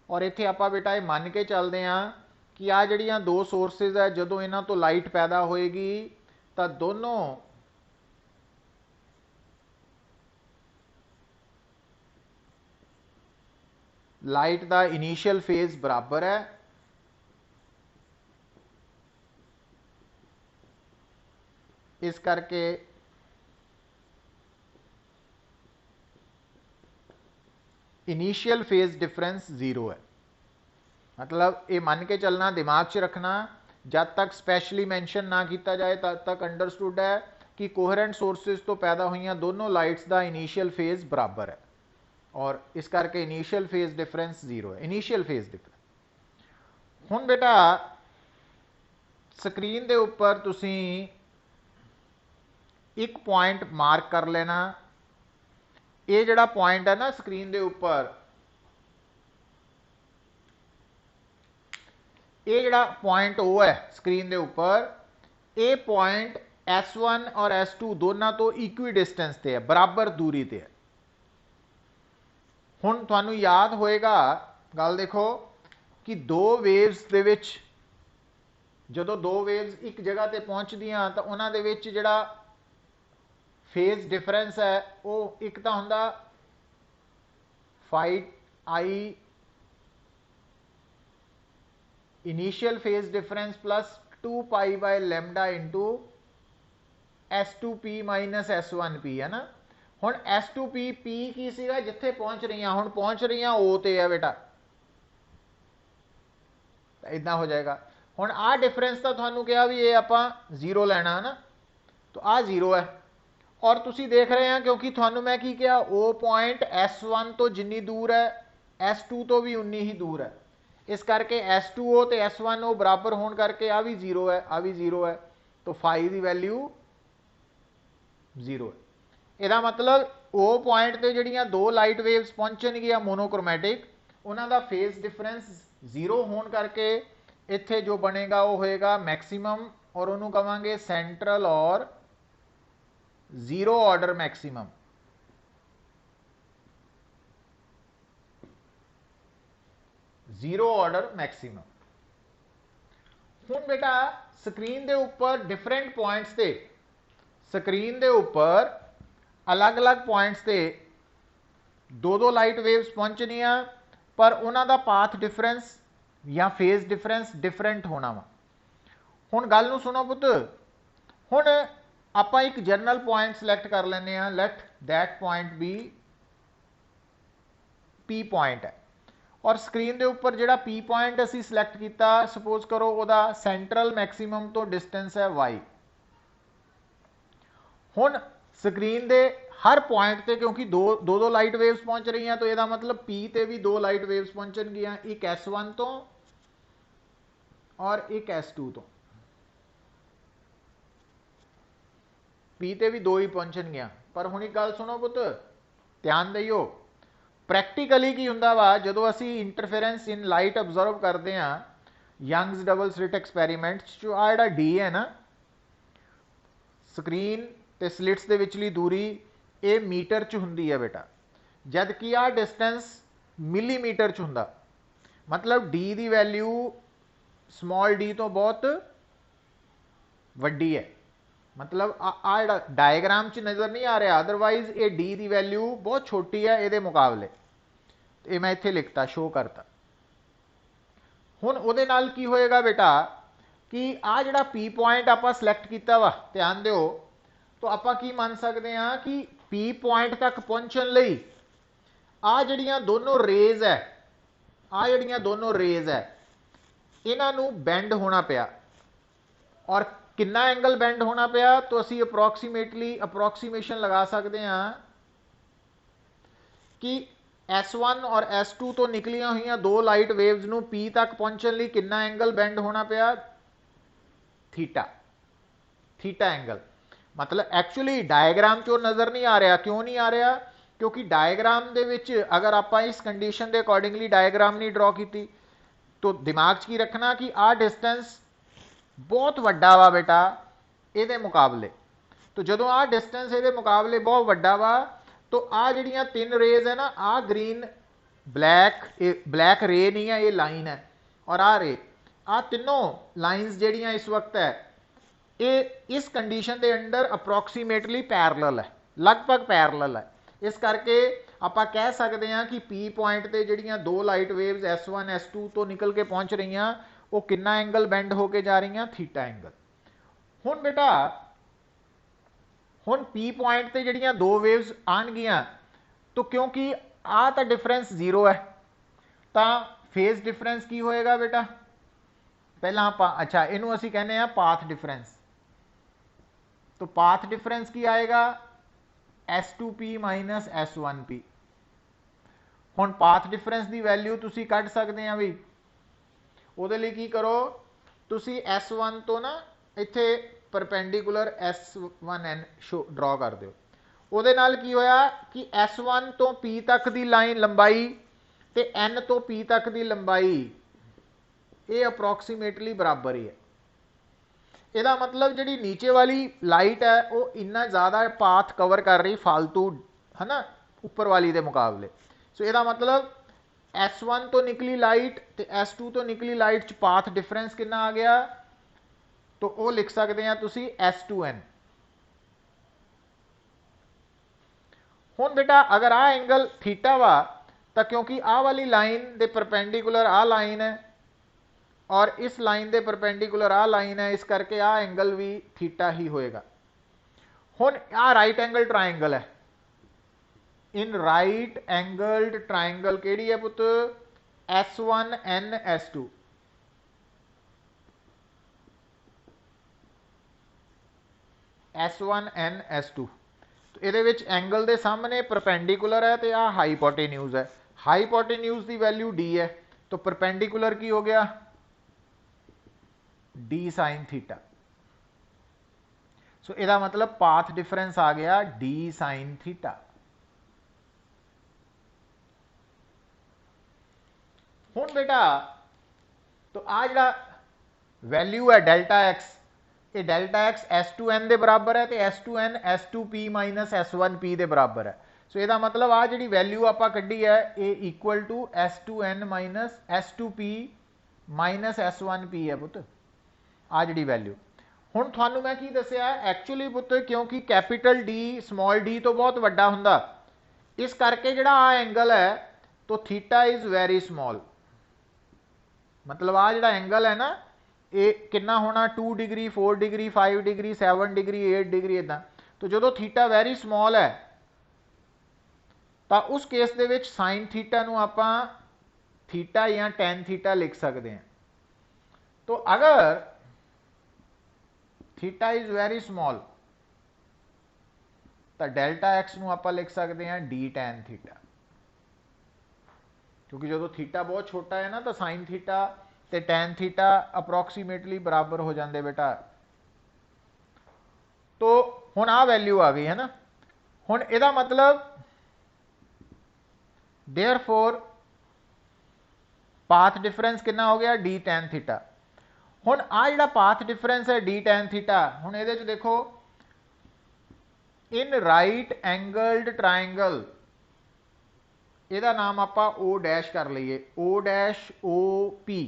Speaker 1: और इत्थे आपां बेटा ये मान के चलते हैं कि आ जड़ियाँ दो सोर्सेज है जदों इन्हां तो लाइट पैदा होएगी तो दोनों लाइट का इनिशियल फेज बराबर है, इस करके इनिशियल फेज डिफरेंस जीरो है। मतलब ये मान के चलना, दिमाग च रखना, जब तक स्पैशली मैंशन ना किया जाए तब तक अंडरस्टूड है कि कोहेरेंट सोर्सेज तो पैदा हुई दोनों लाइट्स का इनिशियल फेज बराबर है, और इस करके इनिशियल फेज डिफरेंस जीरो है। इनिशियल फेज डिफरेंस हुण बेटा स्क्रीन के उपर तुसी एक पॉइंट मार्क कर लेना। ये जड़ा पॉइंट है ना स्क्रीन के उपर, ये जड़ा पॉइंट वो है स्क्रीन के उपर, ये पॉइंट S1 और S2 दोनों तो इक्वी डिस्टेंस ते है, बराबर दूरी ते है। हुण तुहानू याद होएगा गल, देखो कि दो वेव्स दे विच जदों दो वेव्स एक जगह ते पहुंचदियां तो उन्हां दे विच जिहड़ा फेज डिफरेंस है वो एक तो हुंदा fight I initial phase difference plus 2 pi by lambda into S2P minus S1P है ना। हुण S2P P की सीगा जिथे पहुंच रही, हुण पहुंच रही O ते है बेटा, इदा हो जाएगा। हुण आ डिफरेंस तो तुहानू कहा भी ये आपां जीरो लैना है ना, तो आ जीरो है। और तुसी देख रहे हैं क्योंकि तुहानू मैं की कहा ओ पॉइंट S1 तो जिन्नी दूर है S2 तो भी उन्नी ही दूर है, इस करके S2O तो S1O बराबर होने करके आ भी जीरो है, आ भी जीरो है, तो फाई की वैल्यू जीरो है। यदा मतलब ओ पॉइंट ते जड़ियाँ दो लाइट वेव्स पहुंचनगियां मोनोक्रोमैटिक, उन्हों का फेज डिफरेंस जीरो होने करके इत्थे जो बनेगा वो होएगा मैक्सिमम, और उन्होंने कहांगे सेंट्रल और zero order maximum. Zero order maximum. हुण बेटा स्क्रीन के उपर डिफरेंट पॉइंट्स ते, स्क्रीन के उपर अलग अलग पॉइंट्स ते दो दो लाइट वेव्स पहुंचनिया, पर उन्हों का पाथ डिफरेंस या फेज डिफरेंस डिफरेंट होना वा। हुण गल नूं सुनो पुत, हुण आपां एक जनरल पॉइंट सिलेक्ट कर लेने, let that point be P point है और स्क्रीन के उपर जो P पॉइंट असी सिलेक्ट किया सपोज करो वह सेंट्रल मैक्सीमम तो डिस्टेंस है y। हुण स्क्रीन के हर पॉइंट से क्योंकि दो लाइट वेव्स पहुंच रही हैं तो यह मतलब P ते भी दो लाइट वेव्स पहुंचनगियां, एक S1 तो और एक S2 तो। P ते भी दो ही पहुंचनगियां। पर हुण एक गल सुनो पुत, ध्यान दियो, प्रैक्टिकली की हुंदा वा जदों असी इंटरफेरेंस इन लाइट ऑब्जर्व करते हैं यंग्स डबल स्लिट एक्सपैरीमेंट जो आ जिहड़ा डी है ना स्क्रीन ते स्लिट्स दे विचली दूरी ये मीटर च हुंदी है बेटा, जबकि आ डिस्टेंस मिलीमीटर च हुंदा। मतलब डी दी वैल्यू स्मॉल डी तो बहुत वड्डी है। मतलब आ डायग्राम च नज़र नहीं आ रहा, अदरवाइज ये डी की वैल्यू बहुत छोटी है ये मुकाबले। ये मैं इत्थे लिखता शो करता। हुण उहदे नाल की होएगा बेटा कि आ जिहड़ा पी पॉइंट आप सिलेक्ट किया वा, ध्यान दिओ, तो आप की मान सकते हैं कि पी पॉइंट तक पहुंचने लई आ जिहड़ियां दोनों रेज है, आ जिहड़ियां दोनों रेज है इन्हां नूं बैंड होना पिया। और कितना एंगल बैंड होना पिया तो असी अप्रोक्सीमेशन लगा सकते हैं कि S1 और S2 तो निकलियां हुई दो लाइट वेव्स नूं P तक पहुंचने लिए कितना एंगल बैंड होना पिया, थीटा एंगल। मतलब एक्चुअली डायग्राम चो नज़र नहीं आ रहा। क्यों नहीं आ रहा? क्योंकि डायग्राम दे विच अगर आप इस कंडीशन के अकॉर्डिंगली डायग्राम नहीं ड्रॉ की तो दिमाग च की रखना कि आ डिस्टेंस बहुत वड्डा वा बेटा ये मुकाबले। तो जो आ डिस्टेंस ये मुकाबले बहुत वड्डा वा तो आ जिहड़ियां तीन रेज है ना, आ ग्रीन ब्लैक रे नहीं है, ये लाइन है, और आ रे, आ तीनों लाइन्स जिहड़ियां इस वक्त है ये इस कंडीशन के अंडर अप्रोक्सीमेटली पैरलल है, लगभग पैरलल है। इस करके आप कह सकते हैं कि पी पॉइंट से जिहड़ियां दो लाइट वेव्स S1 S2 तो निकल के पहुंच रही हैं वो कितना एंगल बैंड होके जा रही हैं, थीटा एंगल। हुण बेटा हुण पी पॉइंट से जिहड़ियां दो वेव्स आनगियां तो क्योंकि आ तो डिफरेंस जीरो है तो फेज डिफरेंस की होएगा बेटा, पहला आप अच्छा इनू असी कहने हैं पाथ डिफरेंस। तो पाथ डिफरेंस की आएगा S2P माइनस S1P। हुण पाथ डिफरेंस की वैल्यू तुसी कढ सकते हैं भी, ਉਹਦੇ ਲਈ ਕੀ करो तुसी S1 तो ना इत्थे परपेंडिकुलर S1N शो ड्रॉ कर दो। ਉਹਦੇ ਨਾਲ की होया कि S1 तो P तक की लाइन लंबाई ते N तो P तक की लंबाई ये अप्रोक्सीमेटली बराबर ही है। ਇਹਦਾ मतलब जी नीचे वाली लाइट है वो इन्ना ज़्यादा पाथ कवर कर रही फालतू है ना ऊपर वाली के मुकाबले। सो ਇਹਦਾ मतलब S1 तो निकली लाइट तो S2 तो निकली लाइट च पाथ डिफरेंस कितना आ गया, तो वो लिख सकते हैं तुसी S2N। हुण बेटा अगर आ एंगल थीटा वा तो क्योंकि आ वाली लाइन दे परपेंडिकुलर आ लाइन है और इस लाइन दे परपेंडिकुलर आ लाइन है, इस करके आ एंगल भी थीटा ही होएगा। हुण आ राइट एंगल ट्रायंगल है, इन राइट एंगल्ड ट्रायंगल केड़ी है पुत, S1N S2। S1N S2 तो ये एंगल के सामने परपेंडिकुलर है तो आ हाईपोटेन्यूज है। हाईपोटेन्यूज की वैल्यू D है तो परपेंडिकुलर की हो गया D साइन थीटा। सो इसका मतलब पाथ डिफरेंस आ गया D साइन थीटा। हुण बेटा तो आ जिहड़ा वैल्यू है डेल्टा एक्स, ये डेल्टा एक्स S2N के बराबर है तो S2N S2P माइनस S1P के बराबर है। सो इसका मतलब आ जिहड़ी वैल्यू आप कड्ढी है ये equal to S2N minus S2P minus S1P है पुत, आ जिहड़ी वैल्यू। हुण तुहानू मैं की दस्सिया एक्चुअली पुत क्योंकि कैपिटल D स्मॉल d तो बहुत वड्डा हुंदा, इस करके जिहड़ा आ एंगल है तो थीटा इज वेरी स्मॉल। मतलब आ जिहड़ा एंगल है ना ये कितना होना 2 degree 4 degree 5 degree 7 degree 8 degree इदा। तो जो थीटा वेरी स्मॉल है ਤਾਂ ਉਸ ਕੇਸ ਦੇ ਵਿੱਚ ਸਾइन थीटा ਨੂੰ ਆਪਾਂ थीटा या tan थीटा लिख सकते हैं। तो अगर थीटा इज वेरी स्मॉल तो डेल्टा एक्स ਨੂੰ ਆਪਾਂ ਲਿਖ ਸਕਦੇ हैं डी tan थीटा, क्योंकि जो थीटा बहुत छोटा है ना तो साइन थीटा ते tan थीटा अप्रोक्सीमेटली बराबर हो जाते बेटा। तो हुण आ वैल्यू आ गई है ना। हुण इहदा मतलब देयरफॉर पाथ डिफरेंस कितना हो गया डी tan थीटा। हुण आ जिहड़ा पाथ डिफरेंस है डी tan थीटा, हुण इहदे च देखो इन राइट एंगल्ड ट्रायंगल, इहदा नाम आपां ओ डैश कर लईए, ओ डैश ओ पी।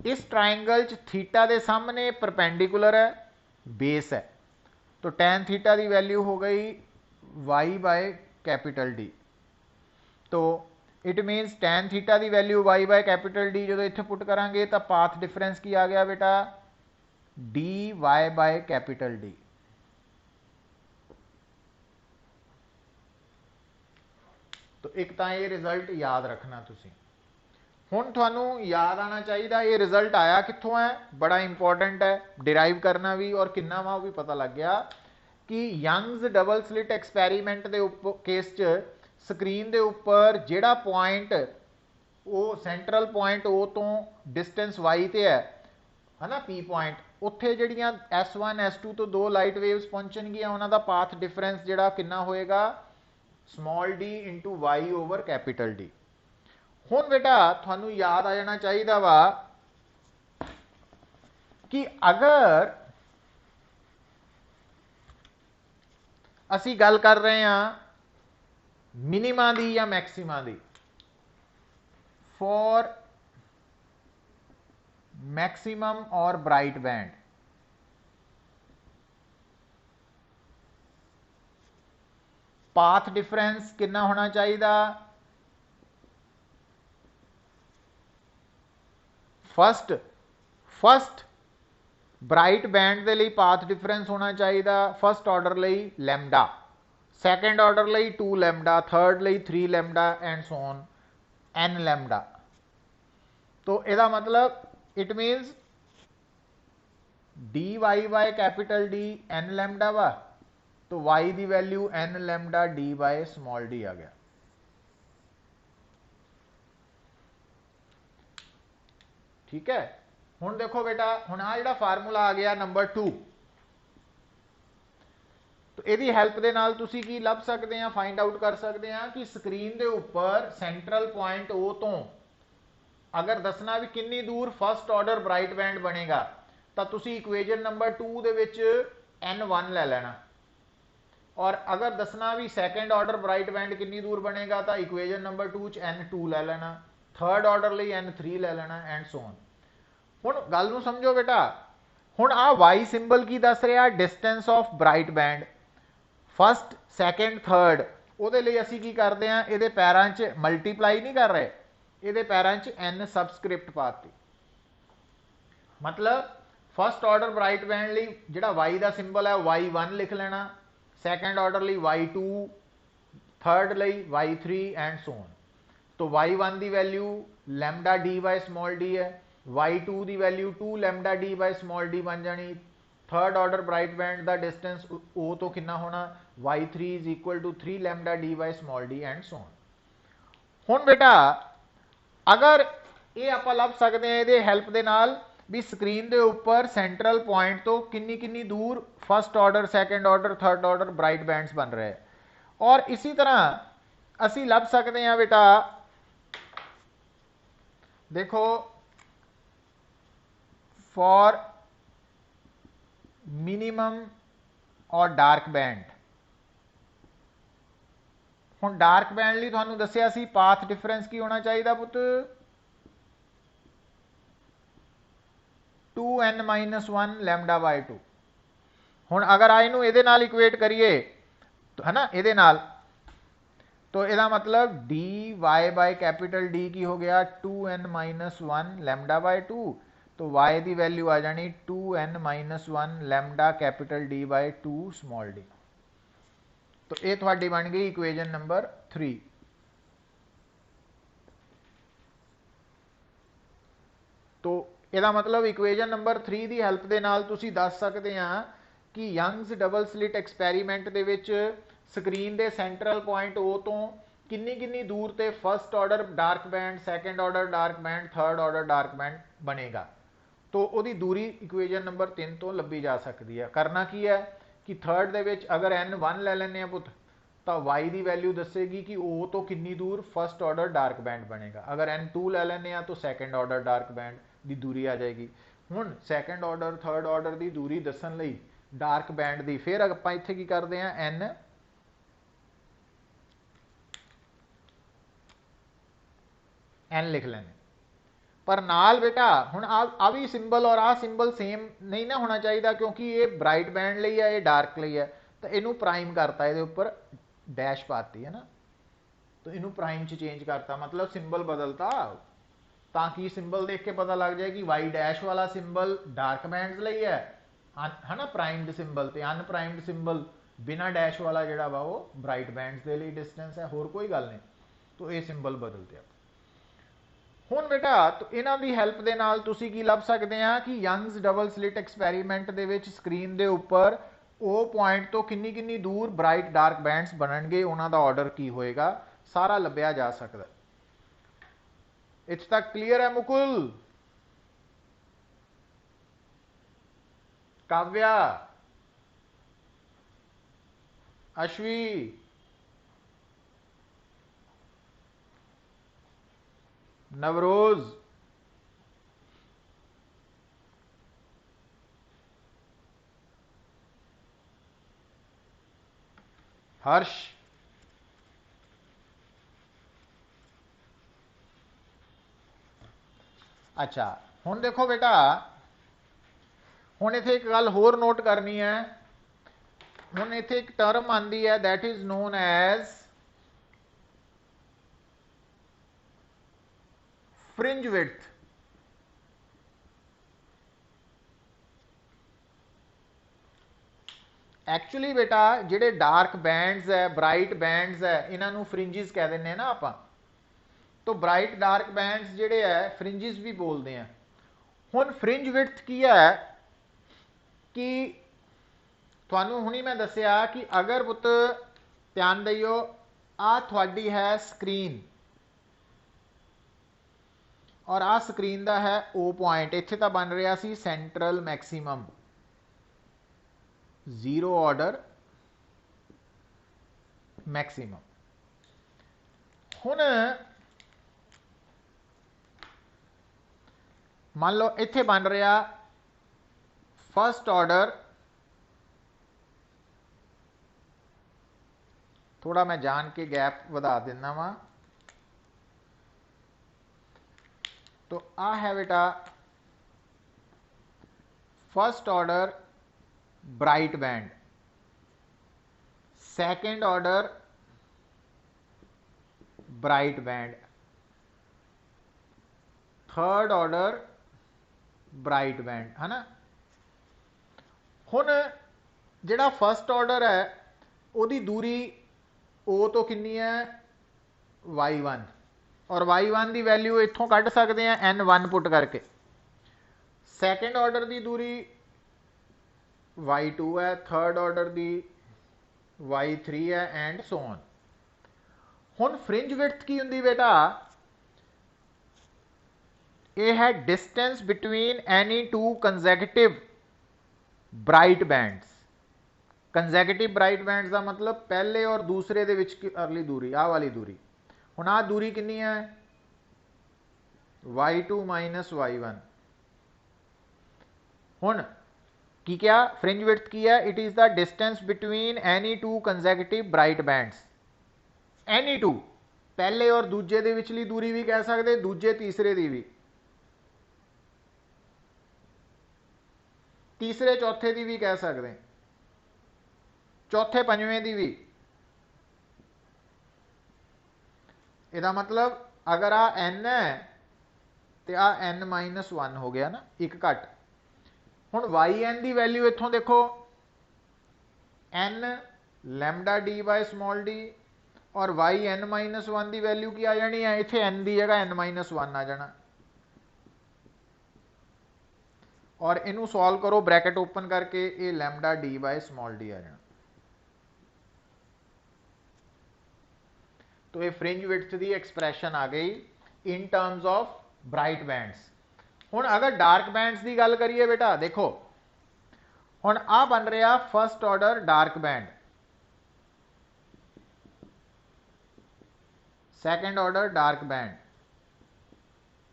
Speaker 1: इस ट्रायंगल च थीटा के सामने परपेंडिकुलर है, बेस है, तो tan थीटा की वैल्यू हो गई y बाय कैपिटल डी। तो इट मीनस tan थीटा की value y by capital D जो इत्थे पुट करांगे तो पाथ डिफरेंस की आ गया बेटा D Y by capital D. तो एक तो ये रिजल्ट याद रखना तुसी। हुण तुहानू याद आना चाहिए ये रिजल्ट आया कित्थों है, बड़ा इंपॉर्टेंट है, डिराइव करना भी और कितना वा भी पता लग गया कि यंग्स डबल स्लिट एक्सपैरीमेंट के केस च स्क्रीन के उपर जिहड़ा पॉइंट वो सेंट्रल पॉइंट ओ तो डिस्टेंस वाई ते है ना पी पॉइंट, उत्थे जिहड़ियां S1 S2 तो दो लाइट वेव्स पहुंचणगियां उन्हां दा पाथ डिफरेंस जिहड़ा कितना होएगा small D into Y over capital D. हुण बेटा तुहानू याद आ जाना चाहिए वा कि अगर असी गल कर रहे हैं मिनिमा दी या मैक्सिमा दी, फॉर मैक्सिमम और ब्राइट बैंड, पाथ डिफरेंस कितना होना चाहिए, फस्ट ब्राइट बैंड के लिए पाथ डिफरेंस होना चाहिए फस्ट ऑर्डर लई लैम्डा, सैकेंड ऑर्डर लई 2 लैम्डा, थर्ड लई 3 lambda and so on n lambda. तो इसका मतलब it means D Y by capital D n lambda वा, तो y की value n lambda D by small D आ गया। ठीक है। हुण देखो बेटा हुण आ जिहड़ा फार्मूला आ गया नंबर 2, तो यदि हेल्प के नाल तुसी की लभ सकते हैं, फाइंड आउट कर सकते हैं कि स्क्रीन के उपर सेंट्रल पॉइंट ओ तो अगर दसना भी कितनी दूर फस्ट ऑर्डर ब्राइट बैंड बनेगा, तो तुसी इक्वेजन नंबर 2 दे विच n1 ले लेना, और अगर दसना भी सैकेंड ऑर्डर ब्राइट बैंड कितनी दूर बनेगा तो इक्वेजन नंबर 2 च n2 ले लेना, थर्ड ऑर्डर लई n3 ले लेना एंड सो ऑन। हुण गल नूं समझो बेटा, हुण आ y सिंबल की दस रहा distance of bright band, first second third, उहदे लई असीं की करते हैं इहदे पैरां च मल्टीप्लाई नहीं कर रहे, इहदे पैरां च n सबस्क्रिप्ट पाती। मतलब फस्ट ऑर्डर ब्राइट बैंड लई जिहड़ा y दा सिंबल है y1 लिख लेना, सैकेंड ऑर्डर लई y2, थर्ड लई y3 एंड सो ऑन। तो y1 की value lambda D by small D है, y2 की value 2 lambda D by small D बन जानी, थर्ड ऑर्डर ब्राइट बैंड का डिस्टेंस ओ तो कितना होना y3 is equal to 3 lambda D by small D and so on. हुण बेटा अगर ये आप लभ सकते हैं ये हेल्प के नाल भी स्क्रीन के उपर सेंट्रल पॉइंट तो किन्नी किन्नी दूर first order second order third order bright bands बन रहे हैं, और इसी तरह असी लभ सकते हैं बेटा देखो फॉर मिनिमम और डार्क बैंड। हुण डार्क बैंड लई तुहानूं दस्सिया सी पाथ डिफरेंस की होना चाहिए पुत 2n-1 लैम्डा बाय 2। हुण अगर इनू इहदे नाल इक्वेट करिए तो है ना इहदे नाल, तो इसका मतलब D Y by capital D की हो गया 2n-1 लैम्डा बाय 2, तो y की वैल्यू आ जानी 2n-1 lambda capital D by 2 small D. तो ये थोड़ी बन गई इक्वेजन नंबर 3। तो ਇਹਦਾ मतलब इक्वेजन नंबर 3 की हेल्प के नाल तुसी दस सकते हैं कि यंग्स डबल स्लिट एक्सपैरीमेंट ਦੇ ਵਿੱਚ ਸਕਰੀਨ ਦੇ ਸੈਂਟਰਲ ਪੁਆਇੰਟ O ਤੋਂ ਕਿੰਨੀ दूर ਤੇ first order dark band, second order dark band, third order dark band बनेगा। तो वो दूरी इक्वेजन नंबर 3 तो लभी जा सकती है। करना की है कि थर्ड दे विच अगर N1 ले लेने पुत तो Y की वैल्यू दसेगी कि O तो कितनी दूर फर्स्ट ऑर्डर डार्क बैंड बनेगा। अगर N2 ले लेने तो सैकेंड ऑर्डर डार्क बैंड की दूरी आ जाएगी। हुण सैकेंड ऑर्डर थर्ड ऑर्डर की दूरी दसन लई डार्क बैंड की फिर आपां इत्थे की करते हैं एन लिख लेने। पर नाल बेटा हुण आ भी सिंबल और आ सिंबल सेम नहीं ना होना चाहिए, क्योंकि ये ब्राइट बैंड लई है, ये डार्क लई है। तो इनू प्राइम करता, ये उपर डैश पाती है ना, तो इनू प्राइम च चेंज करता, मतलब सिंबल बदलता, ताकि सिंबल देख के पता लग जाए कि वाई डैश वाला सिंबल डार्क बैंड लई है ना प्राइम्ड सिंबल, तो अनप्राइम्ड सिंबल बिना डैश वाला जोड़ा वा वो ब्राइट बैंड के लिए डिस्टेंस है, होर कोई गल नहीं। तो ये सिंबल बदलते हैं। हुण बेटा तो इन्हां दी हेल्प दे नाल तुसी की लभ सकते हैं कि यंग्स डबल स्लिट एक्सपैरीमेंट दे विच स्क्रीन दे उपर ओ पॉइंट तो किन्नी दूर ब्राइट डार्क बैंड्स बनणगे, उन्हां दा ऑर्डर की होएगा, सारा लभ्या जा सकदा। इत्थे तक क्लीयर है मुकुल? काव्या, अश्वी, नवरोज, हर्ष, अच्छा हुण देखो बेटा, हुण इत्थे एक गल होर नोट करनी है। हुण इत्थे एक टर्म आंदी है that is known as fringe width. Actually बेटा जिहड़े डार्क बैंड्स है, ब्राइट बैंड्स है, इन्हों फ्रिंजिस कह दें ना आप। तो ब्राइट डार्क बैंड्स जिहड़े है फ्रिंजिस भी बोलते हैं। हुण फ्रिंज विड्थ की है कि तुहानूं हुणी मैं दसिया कि अगर पुत ध्यान दिओ, आ थोड़ी है स्क्रीन और आ स्क्रीन का है ओ पॉइंट, इत्थे तो बन रहा सी central maximum, zero order maximum. हुण मान लो इत्थे बन रहा फर्स्ट ऑर्डर, थोड़ा मैं जान के गैप वधा देना वा। तो आ है बेटा first order bright band, second order bright band, third order bright band, है ना। हुण जिहड़ा फर्स्ट ऑर्डर है उहदी दूरी ओ तो कितनी है y1, और y1 की वैल्यू इत्थों कढ़ सकते हैं n1 पुट करके। सैकेंड ऑर्डर की दूरी y2 है, थर्ड ऑर्डर की y3 है, एंड सो ऑन। हुण फ्रिंज विड्थ की हुंदी बेटा, यह है distance between any two conjunctive bright bands. Conjunctive bright bands का मतलब पहले और दूसरे दे विच अर्ली दूरी, आ वाली दूरी। हुण आ दूरी कितनी है y2 माइनस y1। हुण की क्या फ्रिंज विड्थ की है, it is the distance between any two conjunctive bright bands. Any two, पहले और दूजे दे विचली दूरी भी कह सकते, दूजे तीसरे दी भी, तीसरे चौथे की भी कह सकते, चौथे पंजवें की भी। इसका मतलब अगर आ n है तो आ n माइनस 1 हो गया ना, एक घट। हुण yn की वैल्यू इत्थों देखो n lambda D by small D और वाई एन माइनस वन की वैल्यू की आ जानी है, इत्थे एन की जगह एन माइनस वन आ जाना और इनू सॉल्व करो ब्रैकेट ओपन करके, ये lambda D by small D आ जाना। तो ये फ्रिंज विड्थ की एक्सप्रैशन आ गई in terms of bright bands. हुण अगर डार्क बैंड्स की गल करिए बेटा, देखो हुण आ बन रहा first order dark band, second order dark band,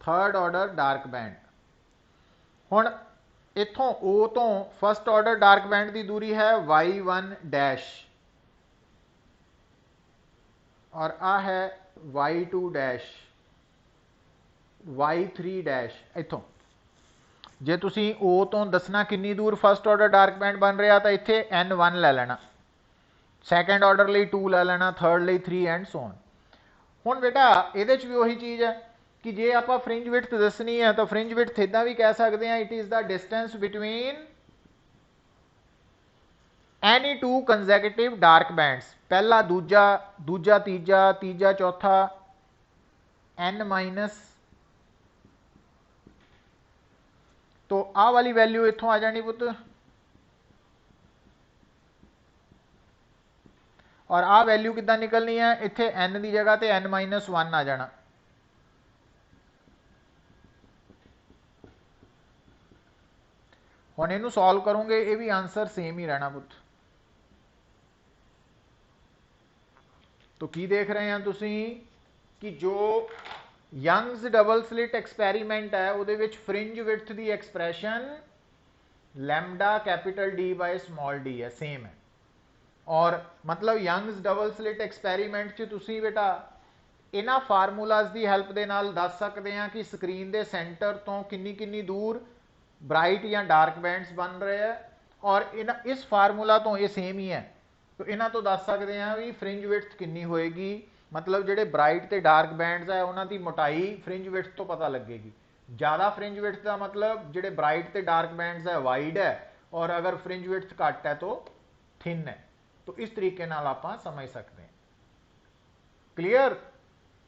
Speaker 1: third order dark band. हुण इथों ओ तो फर्स्ट ऑर्डर डार्क बैंड की दूरी है y1 डैश और आ है y2 डैश, y3 डैश। इथों जे तुसी ओ तो दसना कितनी दूर फर्स्ट ऑर्डर डार्क बैंड बन रहा, तो इत्थे n1 ले लेना, सैकेंड ऑर्डर लिए 2 ले लेना, थर्ड लिए 3 एंड सो ऑन। हुण बेटा इहदे च भी वही चीज़ है कि जे आप फ्रिंज विड्थ दसनी है तो फ्रिंज विड्थ इदा भी कह सकते हैं, it is the distance between any two consecutive dark bands, पहला दूजा, दूजा तीजा, तीजा चौथा, n माइनस, तो आ वाली वैल्यू इथों आ जानी पुत, और आ वैल्यू कितना निकलनी है, इत्थे n की जगह ते n माइनस वन आ जाना। हुण इनू सॉल्व करोगे ये भी आंसर सेम ही रहना पुत। तो की देख रहे हैं तुसी कि जो यंग्स डबल स्लिट एक्सपेरीमेंट है उहदे विच फ्रिंज विड्थ की expression lambda capital D by small D है, सेम है। और मतलब यंग्स डबल स्लिट एक्सपेरीमेंट च तुसी बेटा इन्हां फार्मूलाज की हैल्प दे नाल दस सकते हैं कि स्क्रीन के सेंटर तो किन्नी किन्नी दूर ब्राइट या डार्क बैंड्स बन रहे हैं, और इस फार्मूला तो ये सेम ही है, तो इन्हां तो दस सकते हैं भी फ्रिंज विड्थ किन्नी होएगी, मतलब ਜਿਹੜੇ ब्राइट ਤੇ डार्क बैंड्स है उन्हां दी मोटाई फ्रिंज विड्थ तो पता लगेगी। ज़्यादा फ्रिंज विड्थ का मतलब ਜਿਹੜੇ ब्राइट ਤੇ डार्क बैंड्स है वाइड है, और अगर फ्रिंज विड्थ घट है तो थिन है। तो इस तरीके नाल आपां समझ सकते हैं। क्लीयर?